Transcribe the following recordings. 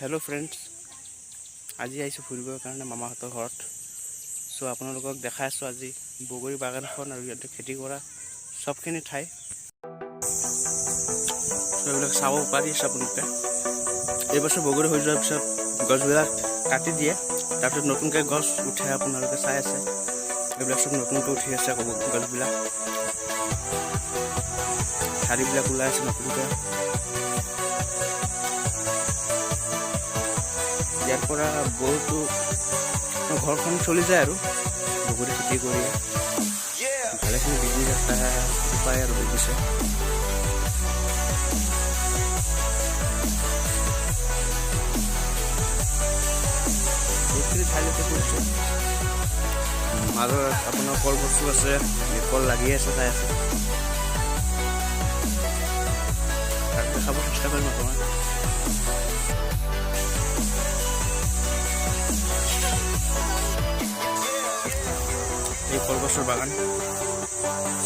Hello friends, आज आइছোঁ ফুৰিবৰ কাৰণে মামাহঁতৰ ঘৰত। চ' আপোনালোকক দেখাই আছোঁ আজি বগৰী বাগানখন আৰু ইয়াতে খেতি কৰা সবখিনি ঠাই। চ' এইবিলাক চাব পাৰি আপোনালোকে। এইবছৰ বগৰী হৈ যোৱাৰ পিছত গছবিলাক কাটি দিয়ে, তাৰপিছত নতুনকৈ গছ উঠে। আপোনালোকে চাই আছে এইবিলাক সব নতুনকৈ উঠি আছে গছবিলাক, ঠাৰিবিলাক ওলাই আছে নতুনকৈ। ইয়াৰ পৰা বহুতো ঘৰখন চলি যায় আৰু বগৰী খেতি কৰি ভালেখিনি বিজনেছ এটা উপায় আৰু বুজিছে। বহুতখিনি ঠাইলৈকে কৰিছে। মাজত আপোনাৰ কল বস্তু আছে, কল লাগি আছে, চাই আছে। তাক দেখাব চেষ্টা কৰিম আপোনাৰ। এই কলগছৰ বাগান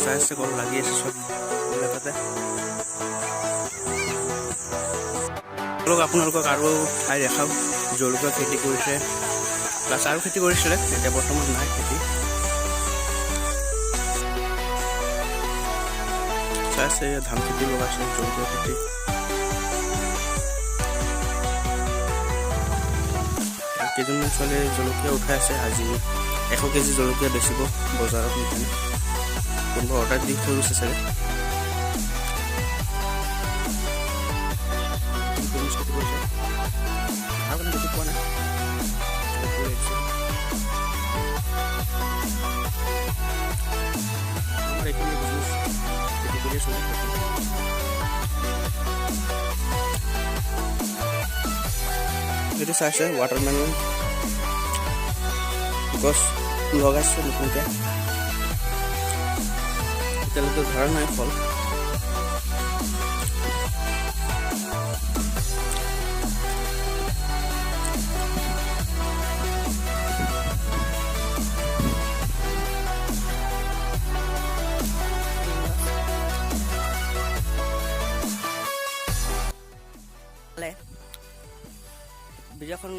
চাই আছে, কল লাগি আছে সব তাতে। আপোনালোকক আৰু ঠাই দেখাওঁ। জলকীয়া খেতি কৰিছে, প্লাছ আৰু খেতি কৰিছিলে, এতিয়া বৰ্তমান নাই খেতি। চাই আছে ধান খেতি লগাইছে, জলকীয়া খেতি। কেইজনমান ছোৱালীয়ে জলকীয়া উঠাই আছে। আজি 100 কেজি জলকীয়া বেচিব বজাৰত নিকেনে। কোনোবা অৰ্ডাৰ দি থৈ গৈছে চাগে। খেতি কৰিছে আৰু দেখি পোৱা নাই। আমাৰ এইখিনি বিজনেছ খেতি কৰিয়ে চলি থাকে। এইটো চাইছে ৱাটাৰমেলন গছ লগাইছে নতুনকৈ, এতিয়ালৈকে ধৰা নাই ফল। ভিডিঅ'খন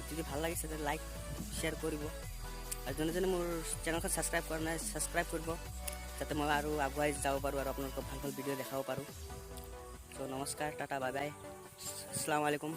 যদি ভাল লাগিছে তেন্তে লাইক শ্বেয়াৰ কৰিব, আৰু যোনে মোৰ চেনেলখন ছাবস্ক্ৰাইব কৰা নাই ছাবস্ক্ৰাইব কৰিব, যাতে মই আৰু আগুৱাই যাব পাৰোঁ আৰু আপোনালোকক ভাল ভাল ভিডিঅ' দেখাব পাৰোঁ। চ' নমস্কাৰ, টাটা, বাই বাই, আসসালামু আলাইকুম।